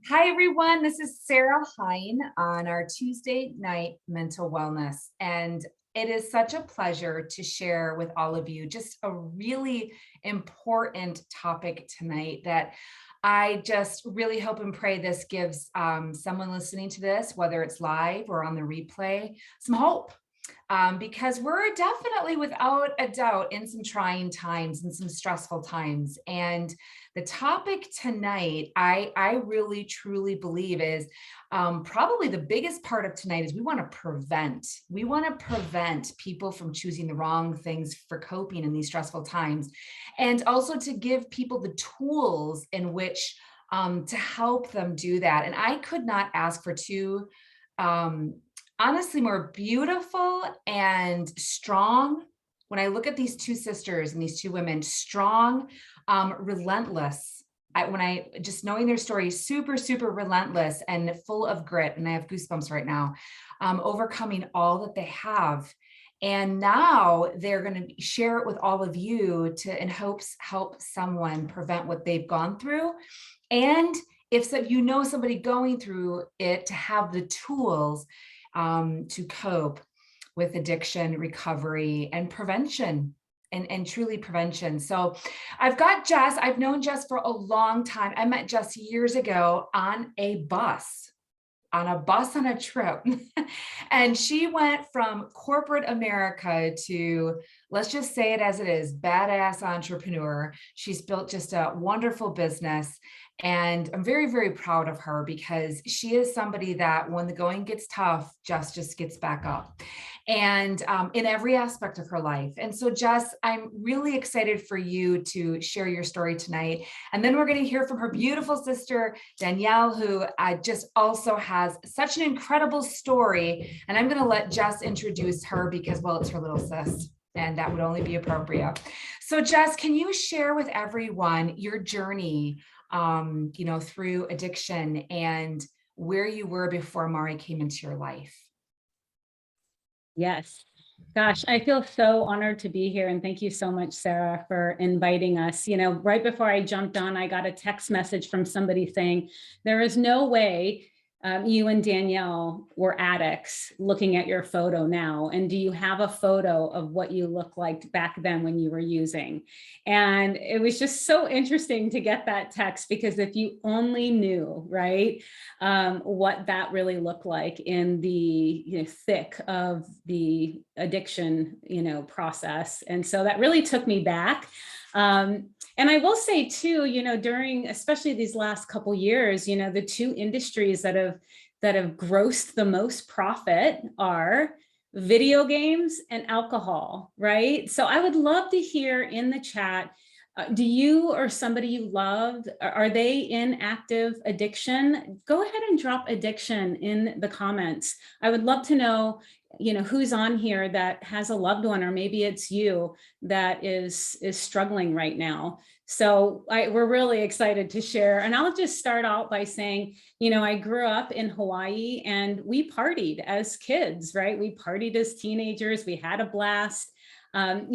Hi, everyone. This is Sarah Hine on our Tuesday night mental wellness. And it is such a pleasure to share with all of you just a really important topic tonight that I just really hope and pray this gives someone listening to this, whether it's live or on the replay, some hope. Because we're definitely, without a doubt, in some trying times and some stressful times. And the topic tonight, I really truly believe is probably the biggest part of tonight is we want to prevent. We want to prevent people from choosing the wrong things for coping in these stressful times, and also to give people the tools in which to help them do that. And I could not ask for two um, honestly more beautiful and strong. When I look at these two sisters and these two women, strong, relentless. When I just knowing their story, super, super relentless and full of grit. And I have goosebumps right now, overcoming all that they have. And now they're going to share it with all of you to, in hopes, help someone prevent what they've gone through. And if so, you know somebody going through it, to have the tools to cope with addiction, recovery, and prevention, and truly prevention. So I've got Jess. I've known Jess for a long time. I met Jess years ago on a bus. On a bus on a trip. And she went from corporate America to, let's just say it as it is, badass entrepreneur. She's built just a wonderful business. And I'm very, very proud of her because she is somebody that when the going gets tough, just gets back up, and in every aspect of her life. And so, Jess, I'm really excited for you to share your story tonight. And then we're going to hear from her beautiful sister, Danielle, who just also has such an incredible story. And I'm going to let Jess introduce her because, well, it's her little sis, and that would only be appropriate. So, Jess, can you share with everyone your journey, through addiction and where you were before Amare came into your life? Yes. Gosh, I feel so honored to be here. And thank you so much, Sarah, for inviting us. Right before I jumped on, I got a text message from somebody saying, there is no way you and Danielle were addicts looking at your photo now. And do you have a photo of what you look like back then when you were using? And it was just so interesting to get that text, because if you only knew, right, what that really looked like in the thick of the addiction, process. And so that really took me back. And I will say too, during especially these last couple years, the two industries that have grossed the most profit are video games and alcohol, right? So I would love to hear in the chat, do you or somebody you loved, are they in active addiction? Go ahead and drop addiction in the comments. I would love to know, who's on here that has a loved one, or maybe it's you that is struggling right now. So we're really excited to share. And I'll just start out by saying, I grew up in Hawaii and we partied as kids, right? We partied as teenagers. We had a blast. And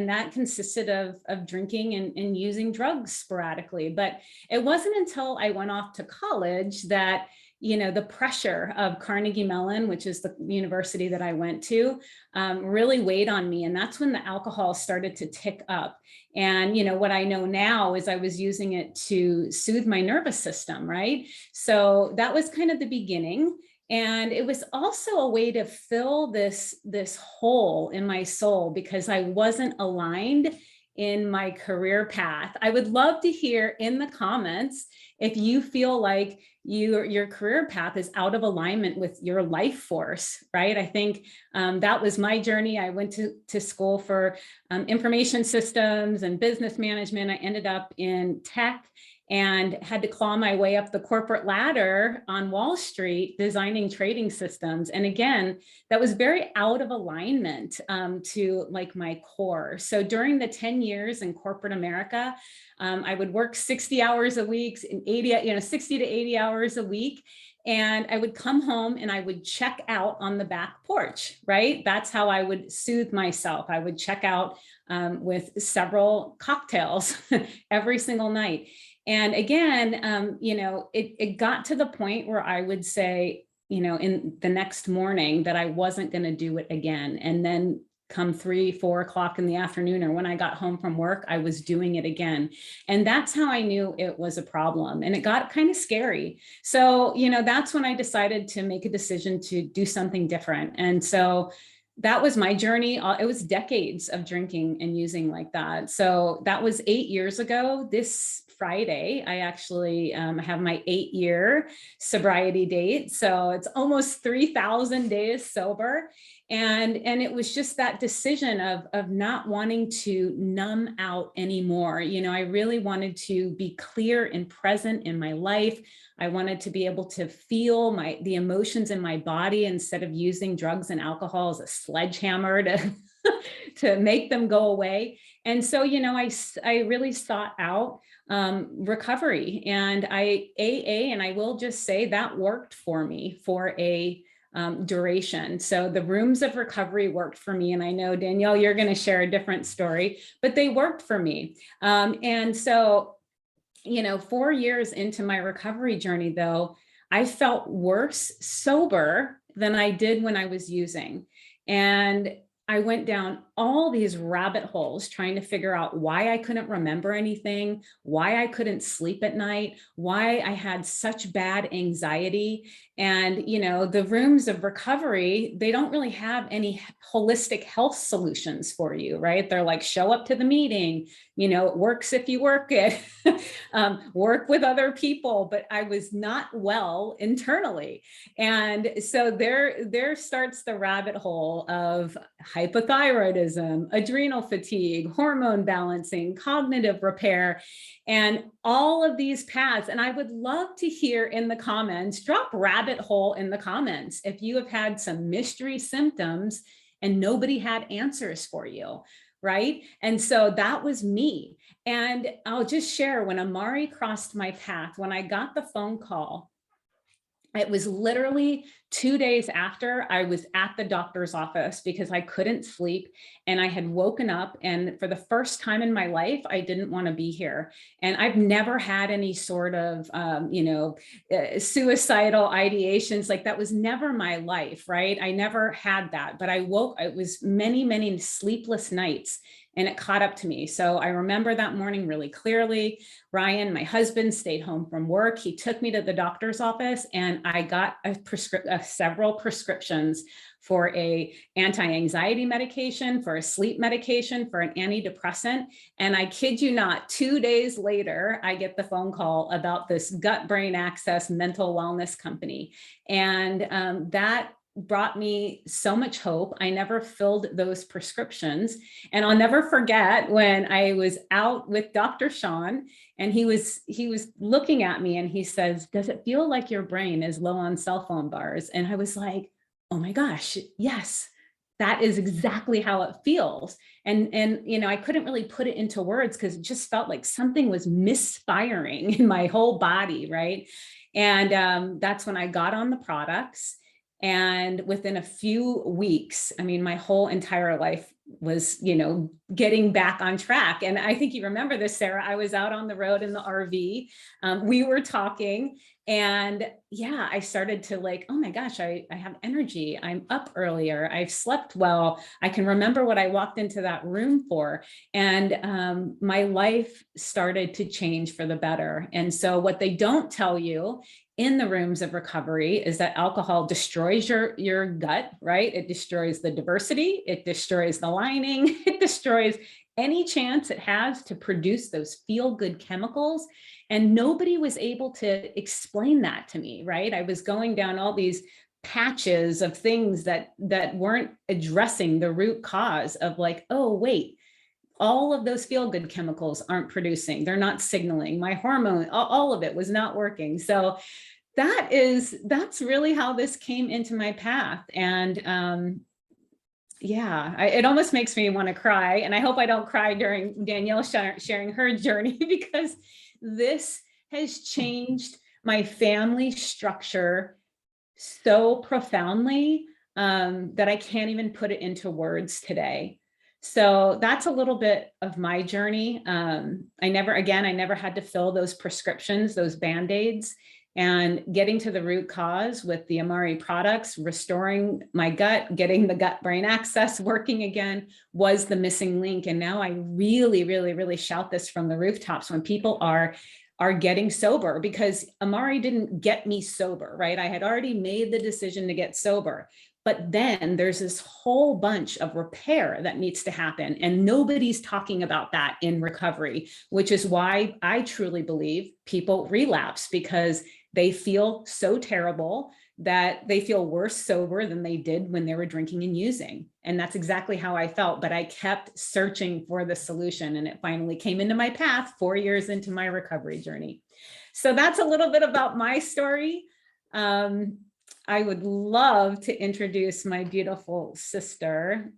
that consisted of drinking and using drugs sporadically. But it wasn't until I went off to college that, the pressure of Carnegie Mellon, which is the university that I went to, really weighed on me. And that's when the alcohol started to tick up. And, what I know now is I was using it to soothe my nervous system, right? So that was kind of the beginning. And it was also a way to fill this hole in my soul because I wasn't aligned in my career path. I would love to hear in the comments if you feel like your career path is out of alignment with your life force, right? I think that was my journey. I went to school for information systems and business management. I ended up in tech and had to claw my way up the corporate ladder on Wall Street, designing trading systems. And again, that was very out of alignment to like my core. So during the 10 years in corporate America, I would work 60 hours a week, 60 to 80 hours a week. And I would come home and I would check out on the back porch, right? That's how I would soothe myself. I would check out with several cocktails every single night. And again, it got to the point where I would say, in the next morning that I wasn't going to do it again. And then come 3, 4 o'clock in the afternoon, or when I got home from work, I was doing it again. And that's how I knew it was a problem. And it got kind of scary. So, that's when I decided to make a decision to do something different. And so that was my journey. It was decades of drinking and using like that. So that was 8 years ago. This Friday, I actually have my 8-year sobriety date. So it's almost 3,000 days sober. And it was just that decision of not wanting to numb out anymore. I really wanted to be clear and present in my life. I wanted to be able to feel the emotions in my body instead of using drugs and alcohol as a sledgehammer to to make them go away. And so, I really sought out recovery, and AA, and I will just say that worked for me for a duration. So the rooms of recovery worked for me. And I know, Danielle, you're going to share a different story, but they worked for me. And so 4 years into my recovery journey, though, I felt worse sober than I did when I was using. And I went down all these rabbit holes trying to figure out why I couldn't remember anything, why I couldn't sleep at night, why I had such bad anxiety. And, the rooms of recovery, they don't really have any holistic health solutions for you, right? They're like, show up to the meeting, it works if you work it, work with other people, but I was not well internally. And so there starts the rabbit hole of hypothyroidism, adrenal fatigue, hormone balancing, cognitive repair, and all of these paths. And I would love to hear in the comments, drop rabbit hole in the comments if you have had some mystery symptoms and nobody had answers for you. Right. And so that was me. And I'll just share, when Amare crossed my path, when I got the phone call, it was literally 2 days after I was at the doctor's office because I couldn't sleep, and I had woken up, and for the first time in my life, I didn't want to be here. And I've never had any sort of, suicidal ideations. Like, that was never my life, right? I never had that, but it was many, many sleepless nights, and it caught up to me. So I remember that morning really clearly. Ryan, my husband, stayed home from work. He took me to the doctor's office, and I got several prescriptions for a anti-anxiety medication, for a sleep medication, for an antidepressant. And I kid you not, 2 days later, I get the phone call about this gut brain access mental wellness company. And that brought me so much hope. I never filled those prescriptions. And I'll never forget when I was out with Dr. Sean, and he was looking at me, and he says, "Does it feel like your brain is low on cell phone bars?" And I was like, oh my gosh, yes, that is exactly how it feels. And I couldn't really put it into words because it just felt like something was misfiring in my whole body, right? And that's when I got on the products. And within a few weeks, I mean, my whole entire life was, getting back on track. And I think you remember this, Sarah. I was out on the road in the RV. We were talking, and yeah, I started to like, oh my gosh, I have energy. I'm up earlier. I've slept well. I can remember what I walked into that room for. And my life started to change for the better. And so what they don't tell you in the rooms of recovery is that alcohol destroys your gut, right? It destroys the diversity, it destroys the lining, it destroys any chance it has to produce those feel-good chemicals. And nobody was able to explain that to me, right? I was going down all these patches of things that weren't addressing the root cause of like, oh, wait, all of those feel-good chemicals aren't producing, they're not signaling, my hormone, all of it was not working. So that's really how this came into my path. And yeah, it almost makes me want to cry. And I hope I don't cry during Danielle sharing her journey, because this has changed my family structure so profoundly that I can't even put it into words today. So that's a little bit of my journey. I never had to fill those prescriptions, those Band-Aids, and getting to the root cause with the Amare products, restoring my gut, getting the gut brain access working again was the missing link. And now I really, really, really shout this from the rooftops when people are getting sober, because Amare didn't get me sober, right? I had already made the decision to get sober. But then there's this whole bunch of repair that needs to happen. And nobody's talking about that in recovery, which is why I truly believe people relapse, because they feel so terrible that they feel worse sober than they did when they were drinking and using. And that's exactly how I felt. But I kept searching for the solution, and it finally came into my path 4 years into my recovery journey. So that's a little bit about my story. I would love to introduce my beautiful sister.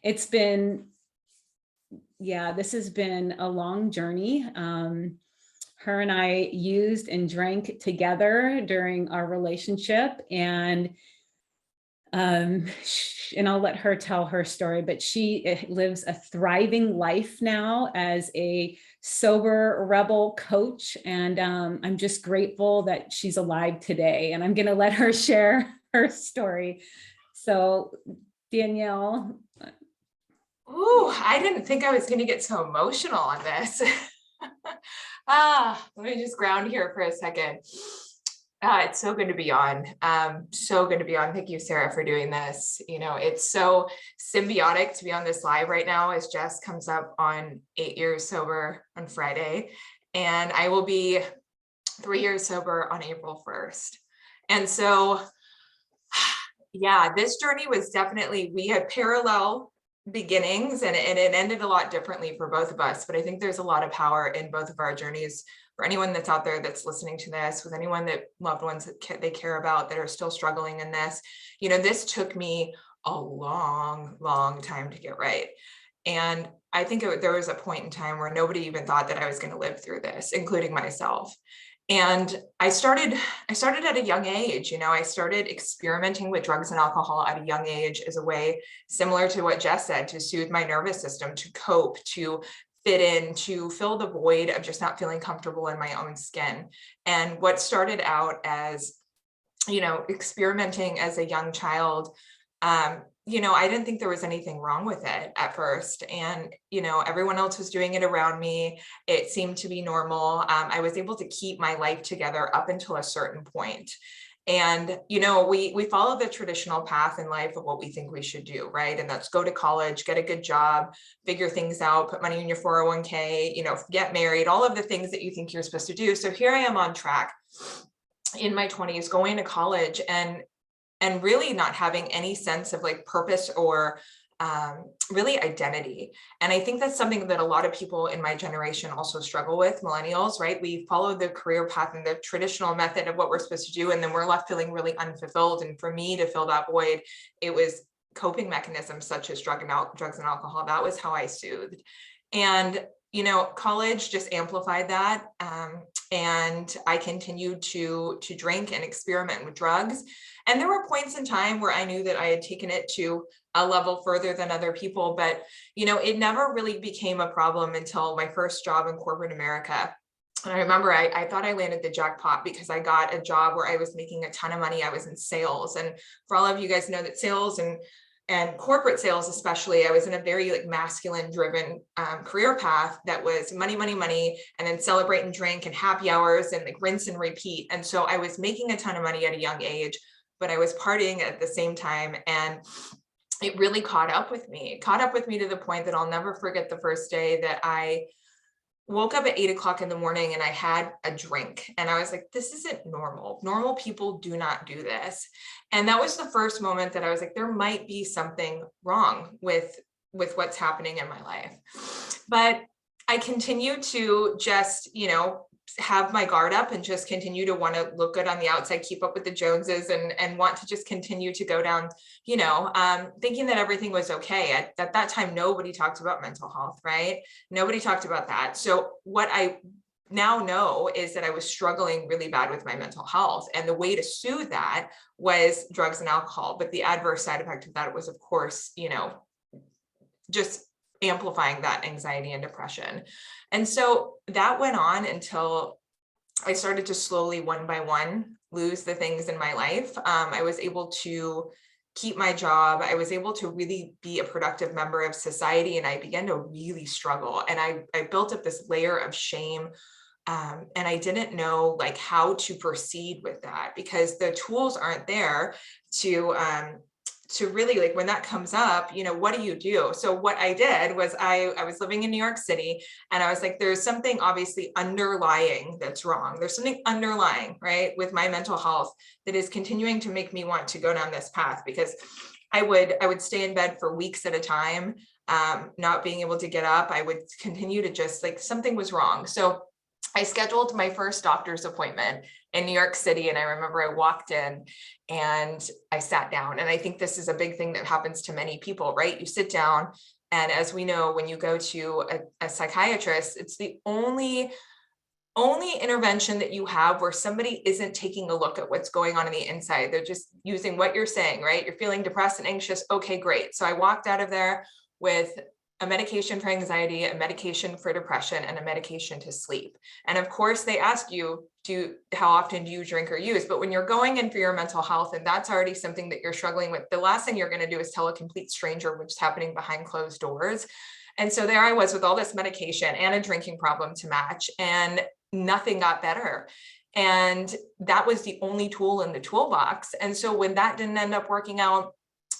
It's been, yeah, this has been a long journey. Her and I used and drank together during our relationship, and I'll let her tell her story, but she lives a thriving life now as a sober rebel coach. And I'm just grateful that she's alive today. And I'm going to let her share her story. So Danielle. Ooh, I didn't think I was going to get so emotional on this. Let me just ground here for a second. It's so good to be on. So good to be on. Thank you, Sarah, for doing this. You know, it's so symbiotic to be on this live right now, as Jess comes up on 8 years sober on Friday, and I will be 3 years sober on April 1st. And so, yeah, this journey was definitely, we had parallel beginnings, and it ended a lot differently for both of us, but I think there's a lot of power in both of our journeys. For anyone that's out there that's listening to this, with anyone that loved ones that they care about that are still struggling in this, you know, this took me a long time to get right. And I think there was a point in time where nobody even thought that I was going to live through this, including myself. And I started at a young age. You know, I started experimenting with drugs and alcohol at a young age as a way, similar to what Jess said, to soothe my nervous system, to cope, to fit in, to fill the void of just not feeling comfortable in my own skin. And what started out as, you know, experimenting as a young child, you know, I didn't think there was anything wrong with it at first. And, you know, everyone else was doing it around me. It seemed to be normal. I was able to keep my life together up until a certain point. And, you know, we follow the traditional path in life of what we think we should do, right? And that's go to college, get a good job, figure things out, put money in your 401k, you know, get married, all of the things that you think you're supposed to do. So here I am on track in my 20s, going to college and really not having any sense of like purpose or really identity. And I think that's something that a lot of people in my generation also struggle with, millennials, right? We follow the career path and the traditional method of what we're supposed to do, and then we're left feeling really unfulfilled. And for me to fill that void, it was coping mechanisms such as drugs and alcohol. That was how I soothed. And, you know, college just amplified that. And I continued to drink and experiment with drugs. And there were points in time where I knew that I had taken it to a level further than other people, but, you know, it never really became a problem until my first job in corporate America. And I remember I thought I landed the jackpot because I got a job where I was making a ton of money. I was in sales. And for all of you guys know that sales and corporate sales, especially, I was in a very like masculine driven career path that was money, and then celebrate and drink and happy hours and like rinse and repeat. And so I was making a ton of money at a young age, but I was partying at the same time. And it really caught up with me. It caught up with me to the point that I'll never forget the first day that I woke up at 8 o'clock in the morning and I had a drink, and I was like, this isn't normal. Normal people do not do this. And that was the first moment that I was like, there might be something wrong with what's happening in my life. But I continue to just, you know, have my guard up and just continue to want to look good on the outside, keep up with the Joneses, and want to just continue to go down, you know, thinking that everything was okay. At that time, nobody talked about mental health, right? Nobody talked about that. So what I now know is that I was struggling really bad with my mental health. And the way to soothe that was drugs and alcohol. But the adverse side effect of that was, of course, you know, just amplifying that anxiety and depression. And so that went on until I started to slowly, one by one, lose the things in my life. I was able to keep my job. I was able to really be a productive member of society, and I began to really struggle. And I built up this layer of shame. And I didn't know like how to proceed with that, because the tools aren't there to really, like, when that comes up, what do you do? So what I did was I was living in New York City, and I was like, there's something obviously underlying that's wrong. There's something underlying, right, with my mental health that is continuing to make me want to go down this path, because I would stay in bed for weeks at a time, not being able to get up. I would continue to just, like, something was wrong. So I scheduled my first doctor's appointment in New York City. And I remember I walked in and I sat down. And I think this is a big thing that happens to many people, right? You sit down, and as we know, when you go to a psychiatrist, it's the only intervention that you have where somebody isn't taking a look at what's going on the inside. They're just using what you're saying, right? You're feeling depressed and anxious. Okay, great. So I walked out of there with a medication for anxiety, a medication for depression, and a medication to sleep. And of course, they ask you, how often do you drink or use? But when you're going in for your mental health, and that's already something that you're struggling with, the last thing you're going to do is tell a complete stranger what's happening behind closed doors. And so there I was with all this medication and a drinking problem to match, and nothing got better. And that was the only tool in the toolbox. And so when that didn't end up working out,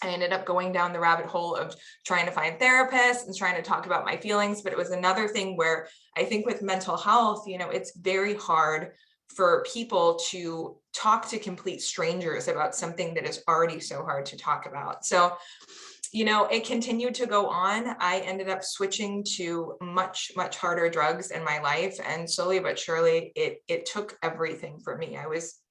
I ended up going down the rabbit hole of trying to find therapists and trying to talk about my feelings. But it was another thing where I think with mental health, it's very hard for people to talk to complete strangers about something that is already so hard to talk about. So, it continued to go on. I ended up switching to much, much harder drugs in my life. And slowly but surely, it took everything for me.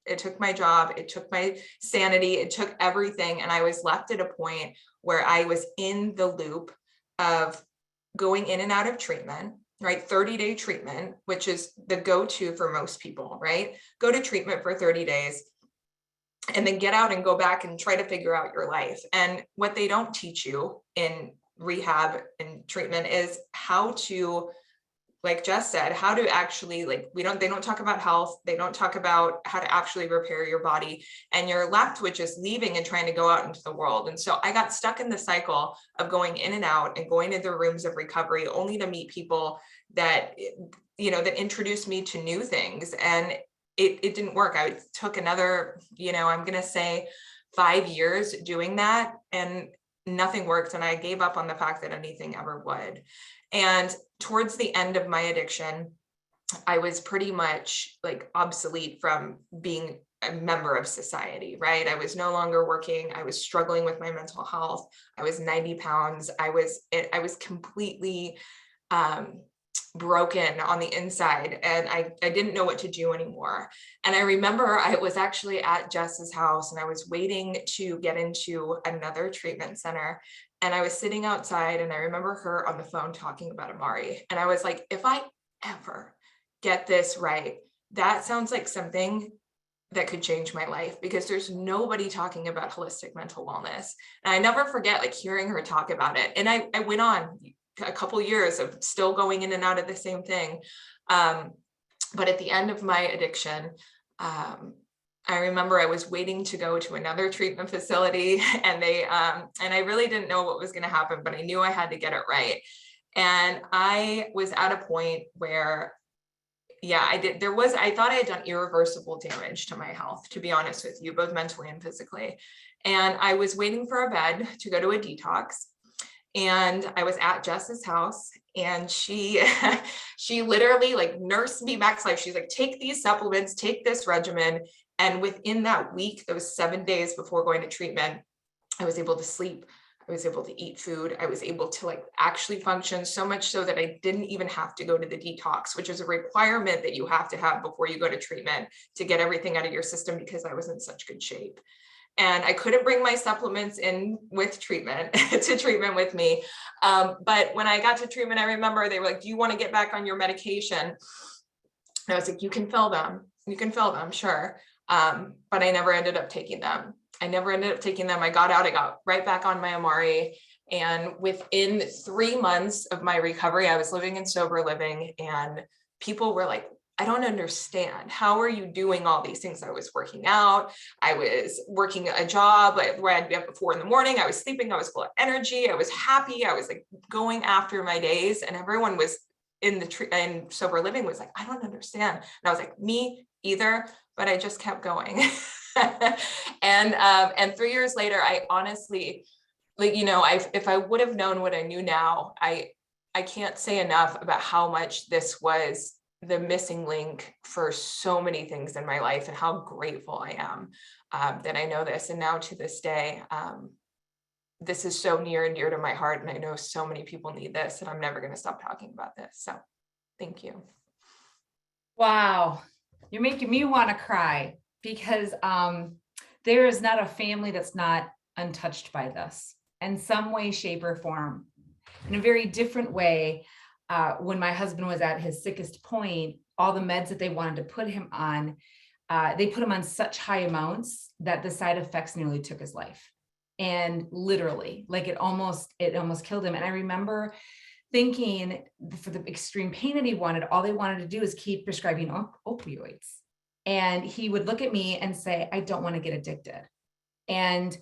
It took my job, it took my sanity, it took everything. And I was left at a point where I was in the loop of going in and out of treatment, right? 30-day treatment, which is the go-to for most people, right? Go to treatment for 30 days and then get out and go back and try to figure out your life. And what they don't teach you in rehab and treatment is how to, like Jess said, how to actually, they don't talk about health. They don't talk about how to actually repair your body, and you're left with just leaving and trying to go out into the world. And so I got stuck in the cycle of going in and out and going into rooms of recovery, only to meet people that, that introduced me to new things. And it didn't work. I took another, I'm going to say 5 years doing that, and nothing worked. And I gave up on the fact that anything ever would. And towards the end of my addiction, I was pretty much like obsolete from being a member of society, right? I was no longer working. I was struggling with my mental health. I was 90 pounds. I was completely broken on the inside, and I didn't know what to do anymore. And I remember I was actually at Jess's house, and I was waiting to get into another treatment center. And I was sitting outside, and I remember her on the phone talking about Amare. And I was like, if I ever get this right, that sounds like something that could change my life, because there's nobody talking about holistic mental wellness. And I never forget like hearing her talk about it. And I went on a couple years of still going in and out of the same thing. But at the end of my addiction, I remember I was waiting to go to another treatment facility, and and I really didn't know what was going to happen, but I knew I had to get it right. And I was at a point where, I thought I had done irreversible damage to my health, to be honest with you, both mentally and physically. And I was waiting for a bed to go to a detox. And I was at Jess's house, and she literally like nursed me back to life. She's like, take these supplements, take this regimen. And within that week, those 7 days before going to treatment, I was able to sleep. I was able to eat food. I was able to like actually function, so much so that I didn't even have to go to the detox, which is a requirement that you have to have before you go to treatment to get everything out of your system, because I was in such good shape. And I couldn't bring my supplements in with treatment to treatment with me. But when I got to treatment, I remember they were like, do you want to get back on your medication? And I was like, you can fill them. You can fill them, sure. But I never ended up taking them. I got out, I got right back on my Amare. And within 3 months of my recovery, I was living in sober living, and people were like, I don't understand. How are you doing all these things? I was working out. I was working a job where I'd be up at 4 in the morning. I was sleeping. I was full of energy. I was happy. I was like going after my days, and everyone was in sober living was like, I don't understand. And I was like, me either, but I just kept going. And 3 years later, I honestly, like, if I would have known what I knew now, I can't say enough about how much this was the missing link for so many things in my life, and how grateful I am that I know this. And now to this day, this is so near and dear to my heart. And I know so many people need this, and I'm never going to stop talking about this. So thank you. Wow. You're making me want to cry, because there is not a family that's not untouched by this in some way, shape, or form. In a very different way, when my husband was at his sickest point, all the meds that they wanted to put him on, they put him on such high amounts that the side effects nearly took his life. And literally, like it almost killed him. And I remember thinking, for the extreme pain that he wanted, all they wanted to do is keep prescribing opioids. And he would look at me and say, I don't want to get addicted. And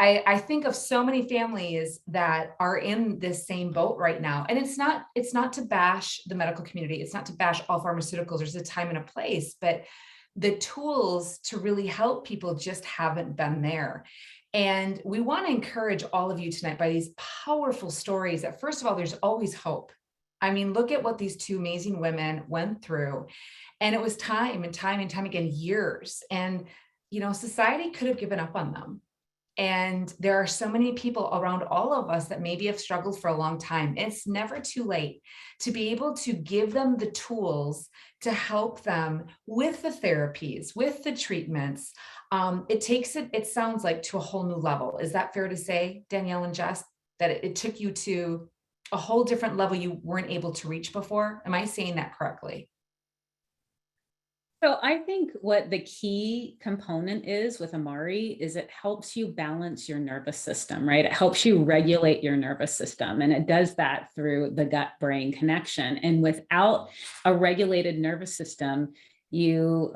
I think of so many families that are in this same boat right now. And it's not to bash the medical community. It's not to bash all pharmaceuticals. There's a time and a place, but the tools to really help people just haven't been there. And we want to encourage all of you tonight by these powerful stories that, first of all, there's always hope. I mean, look at what these two amazing women went through. And it was time and time and time again, years. And, society could have given up on them. And there are so many people around all of us that maybe have struggled for a long time. It's never too late to be able to give them the tools to help them with the therapies, with the treatments. It takes it sounds like, to a whole new level. Is that fair to say, Danielle and Jess, that it took you to a whole different level you weren't able to reach before? Am I saying that correctly? So I think what the key component is with Amare is it helps you balance your nervous system, right? It helps you regulate your nervous system. And it does that through the gut-brain connection. And without a regulated nervous system, you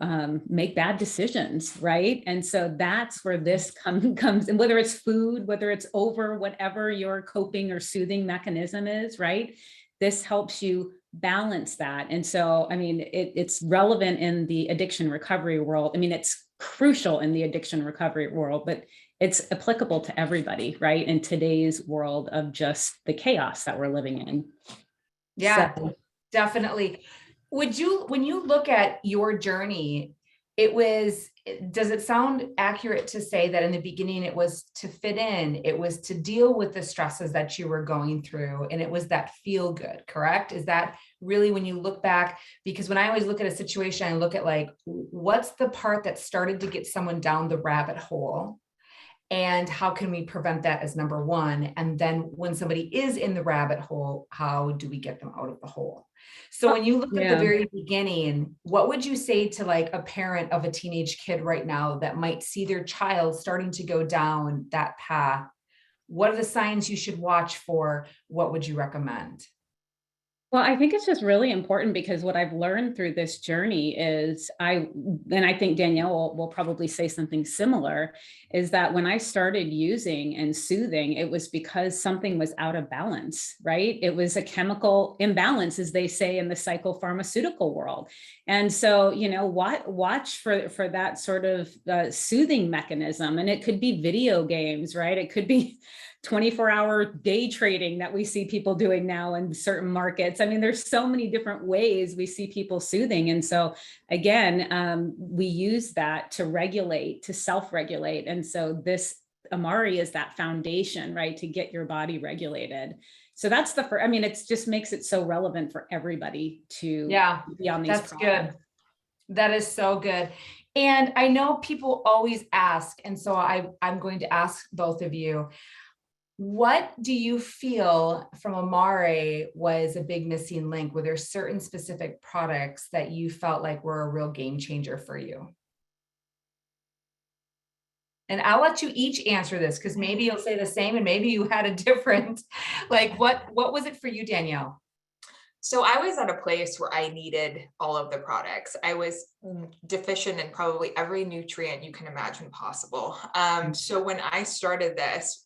make bad decisions, right? And so that's where this comes, and whether it's food, whether it's over whatever your coping or soothing mechanism is, right? This helps you balance that. And so, I mean, it's relevant in the addiction recovery world. I mean, it's crucial in the addiction recovery world, but it's applicable to everybody, right? In today's world of just the chaos that we're living in. Yeah, So, definitely. When you look at your journey, does it sound accurate to say that in the beginning it was to fit in, it was to deal with the stresses that you were going through, and it was that feel good, correct? Is that really, when you look back? Because when I always look at a situation, I look at, like, what's the part that started to get someone down the rabbit hole? And how can we prevent that as number one? And then when somebody is in the rabbit hole, how do we get them out of the hole? So when you look at the very beginning, what would you say to, like, a parent of a teenage kid right now that might see their child starting to go down that path? What are the signs you should watch for? What would you recommend? well, I think it's just really important, because what I've learned through this journey is and I think Danielle will probably say something similar, is that when I started using and soothing, it was because something was out of balance, right? It was a chemical imbalance, as they say in the psychopharmaceutical world. And so, watch for that sort of soothing mechanism. And it could be video games, right? It could be 24-hour day trading that we see people doing now in certain markets. I mean, there's so many different ways we see people soothing. And so again, we use that to regulate, to self-regulate. And so this Amare is that foundation, right, to get your body regulated. So that's the first, I mean, it just makes it so relevant for everybody to be on these That's products. good. That is so good. And I know people always ask, and so I'm going to ask both of you, what do you feel from Amare was a big missing link? Were there certain specific products that you felt like were a real game changer for you? And I'll let you each answer this because maybe you'll say the same and maybe you had a different, like what was it for you, Danielle? So I was at a place where I needed all of the products. I was deficient in probably every nutrient you can imagine possible. So when I started this,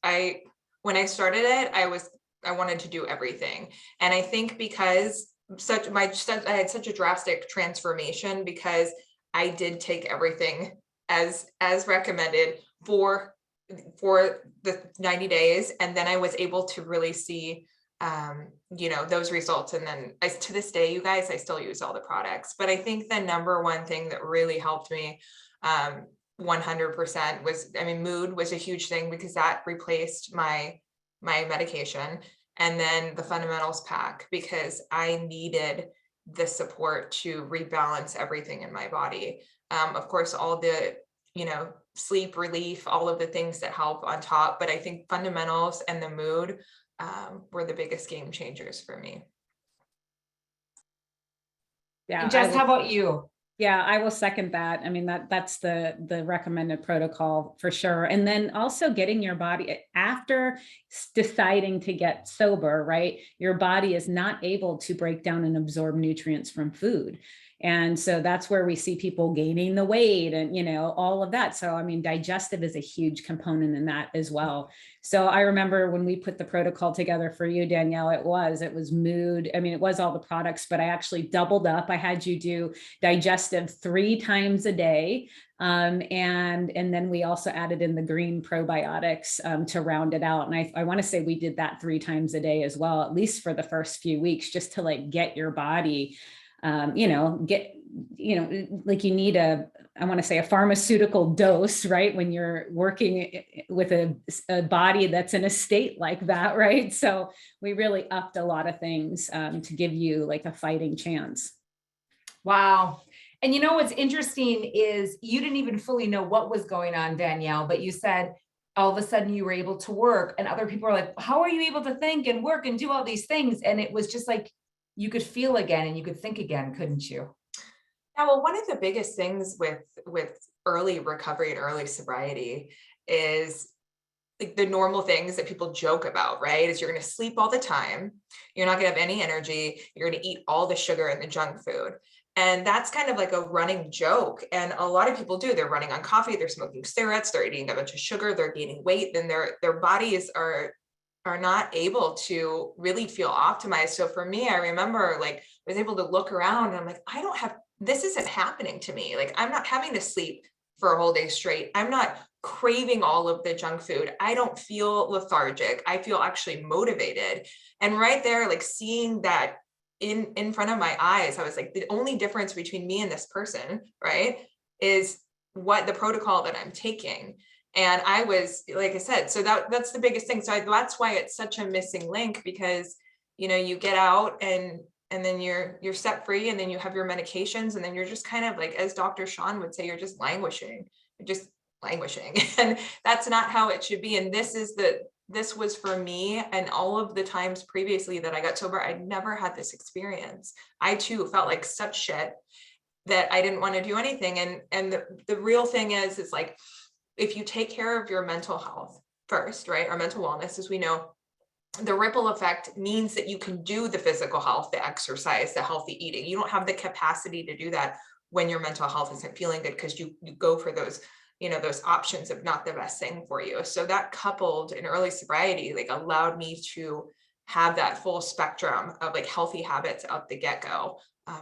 when I started it, I wanted to do everything. And I think because I had such a drastic transformation because I did take everything as recommended for the 90 days. And then I was able to really see those results. And then to this day, you guys, I still use all the products, but I think the number one thing that really helped me 100% was, mood was a huge thing because that replaced my medication. And then the fundamentals pack, because I needed the support to rebalance everything in my body. Of course, all the, sleep relief, all of the things that help on top, but I think fundamentals and the mood were the biggest game changers for me. Yeah. Jess, how about you? Yeah, I will second that. That's the recommended protocol for sure. And then also getting your body after deciding to get sober, right? Your body is not able to break down and absorb nutrients from food. And so that's where we see people gaining the weight and, all of that. So, digestive is a huge component in that as well. So I remember when we put the protocol together for you, Danielle, it was mood. It was all the products, but I actually doubled up. I had you do digestive 3 times a day. And then we also added in the green probiotics to round it out. And I want to say we did that 3 times a day as well, at least for the first few weeks, just to get your body like you need I want to say a pharmaceutical dose, right? When you're working with a body that's in a state like that, right? So we really upped a lot of things to give you like a fighting chance. Wow. And what's interesting is you didn't even fully know what was going on, Danielle, but you said all of a sudden you were able to work and other people are like, how are you able to think and work and do all these things? And it was just like, you could feel again and you could think again, couldn't you? Yeah, well, one of the biggest things with early recovery and early sobriety is like the normal things that people joke about, right? Is you're going to sleep all the time. You're not going to have any energy. You're going to eat all the sugar and the junk food. And that's kind of like a running joke. And a lot of people do. They're running on coffee. They're smoking cigarettes. They're eating a bunch of sugar. They're gaining weight. Then their bodies are not able to really feel optimized. So for me, I remember I was able to look around and I'm like, this isn't happening to me. Like, I'm not having to sleep for a whole day straight. I'm not craving all of the junk food. I don't feel lethargic. I feel actually motivated. And right there, seeing that in front of my eyes, I was like, the only difference between me and this person, right, is what the protocol that I'm taking. And I was, like I said, so that's the biggest thing. So that's why it's such a missing link, because, you get out and then you're set free, and then you have your medications, and then you're just kind of like, as Dr. Sean would say, you're just languishing. And that's not how it should be. And this was for me, and all of the times previously that I got sober, I never had this experience. I too felt like such shit that I didn't want to do anything. And the real thing is like, if you take care of your mental health first, right, our mental wellness, as we know, the ripple effect means that you can do the physical health, the exercise, the healthy eating. You don't have the capacity to do that when your mental health isn't feeling good, because you go for those, those options of not the best thing for you. So that coupled in early sobriety, allowed me to have that full spectrum of healthy habits out the get-go.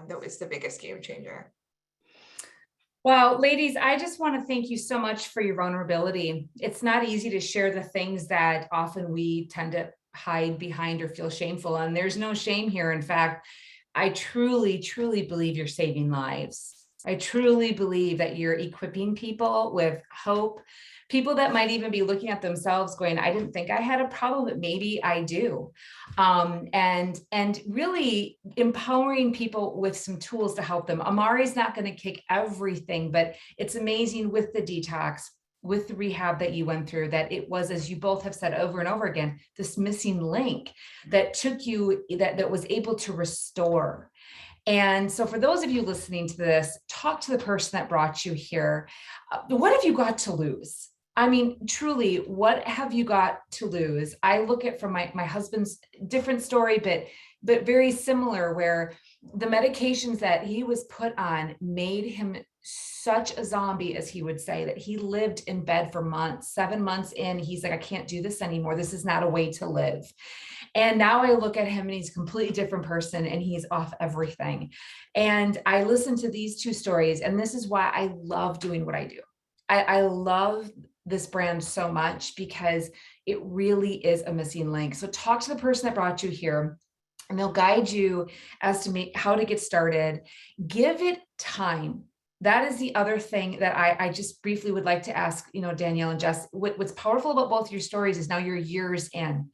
That was the biggest game changer. Well, ladies, I just want to thank you so much for your vulnerability. It's not easy to share the things that often we tend to hide behind or feel shameful. And there's no shame here. In fact, I truly, truly believe you're saving lives. I truly believe that you're equipping people with hope, people that might even be looking at themselves going, I didn't think I had a problem, but maybe I do. And really empowering people with some tools to help them. Amare is not going to kick everything, but it's amazing with the detox, with the rehab that you went through, that it was, as you both have said over and over again, this missing link that took you, that was able to restore. And so for those of you listening to this, talk to the person that brought you here. What have you got to lose? I mean, truly, what have you got to lose? I look at from my husband's different story, but very similar, where the medications that he was put on made him such a zombie, as he would say, that he lived in bed for months. 7 months in, he's like, I can't do this anymore. This is not a way to live. And now I look at him and he's a completely different person and he's off everything. And I listen to these two stories, and this is why I love doing what I do. I love this brand so much because it really is a missing link. So talk to the person that brought you here, and they'll guide you as to how to get started. Give it time. That is the other thing that I just briefly would like to ask, Danielle and Jess. What's powerful about both your stories is now you're years in.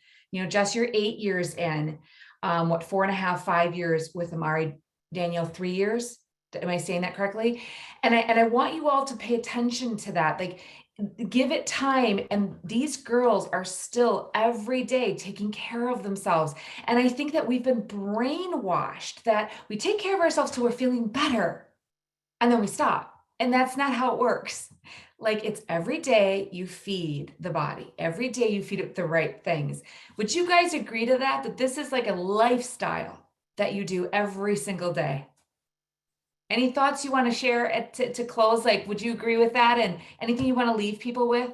Jess, you're 8 years in. 4.5, 5 years with Amare. Danielle, 3 years. Am I saying that correctly? And I want you all to pay attention to that. Like, give it time. And these girls are still every day taking care of themselves. And I think that we've been brainwashed that we take care of ourselves till we're feeling better, and then we stop. And that's not how it works. Like, it's every day you feed the body. Every day you feed it the right things. Would you guys agree to that? That this is like a lifestyle that you do every single day? Any thoughts you want to share to close? Like, would you agree with that? And anything you want to leave people with?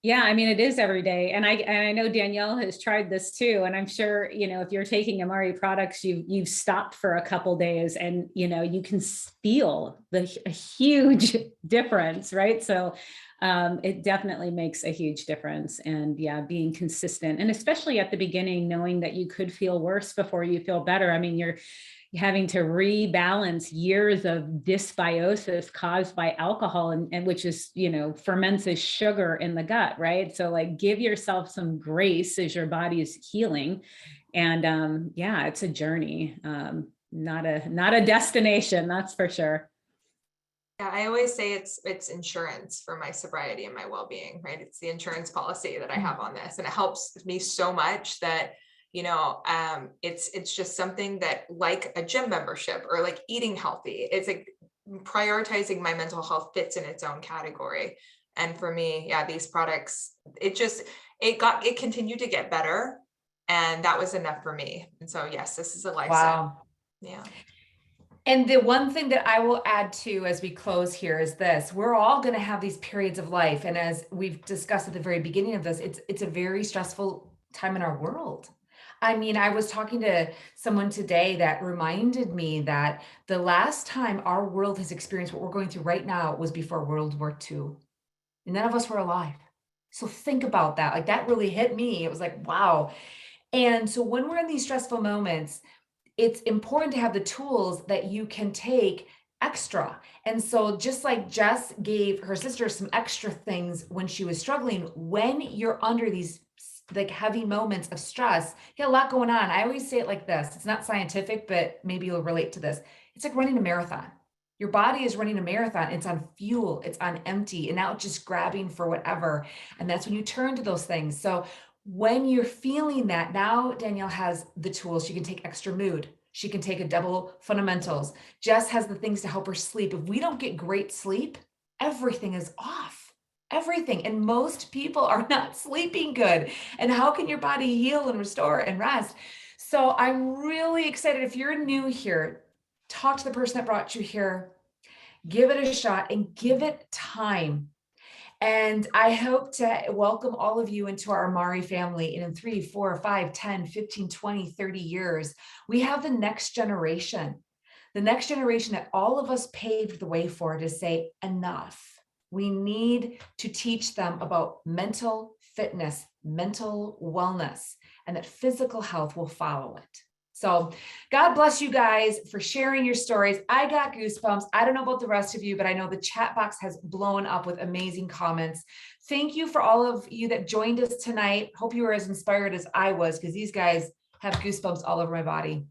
Yeah, I mean, it is every day. And I know Danielle has tried this too. And I'm sure, if you're taking Amare products, you've stopped for a couple days and, you can feel a huge difference, right? So it definitely makes a huge difference. And yeah, being consistent, and especially at the beginning, knowing that you could feel worse before you feel better. I mean, you're having to rebalance years of dysbiosis caused by alcohol, and which is, ferments as sugar in the gut, right? So like, give yourself some grace as your body is healing. And yeah, it's a journey, not a destination, that's for sure. Yeah, I always say it's insurance for my sobriety and my well-being, right? It's the insurance policy that I have on this, and it helps me so much that it's just something that, like a gym membership or like eating healthy, it's like prioritizing my mental health fits in its own category. And for me, yeah, these products, it continued to get better, and that was enough for me. And so yes, this is a lifestyle. Wow. Yeah. And the one thing that I will add to as we close here is this: we're all going to have these periods of life. And as we've discussed at the very beginning of this, it's a very stressful time in our world. I mean, I was talking to someone today that reminded me that the last time our world has experienced what we're going through right now was before World War II. And none of us were alive. So think about that. Like, that really hit me. It was like, wow. And so when we're in these stressful moments, it's important to have the tools that you can take extra. And so just like Jess gave her sister some extra things when she was struggling, when you're under these like heavy moments of stress, you got a lot going on. I always say it like this. It's not scientific, but maybe you'll relate to this. It's like running a marathon. Your body is running a marathon. It's on fuel, it's on empty, and now it's just grabbing for whatever. And that's when you turn to those things. So when you're feeling that, now Danielle has the tools. She can take extra mood. She can take a double fundamentals. Jess has the things to help her sleep. If we don't get great sleep, everything is off. Everything. And most people are not sleeping good. And how can your body heal and restore and rest? So I'm really excited. If you're new here, talk to the person that brought you here, give it a shot, and give it time. And I hope to welcome all of you into our Amare family. And in 3, 4, 5, 10, 15, 20, 30 years, we have the next generation that all of us paved the way for, to say enough. We need to teach them about mental fitness, mental wellness, and that physical health will follow it. So God bless you guys for sharing your stories. I got goosebumps. I don't know about the rest of you, but I know the chat box has blown up with amazing comments. Thank you for all of you that joined us tonight. Hope you were as inspired as I was, because these guys have goosebumps all over my body.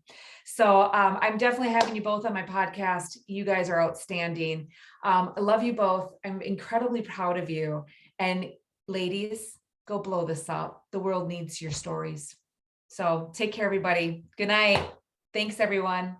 So I'm definitely having you both on my podcast. You guys are outstanding. I love you both. I'm incredibly proud of you. And ladies, go blow this up. The world needs your stories. So take care, everybody. Good night. Thanks, everyone.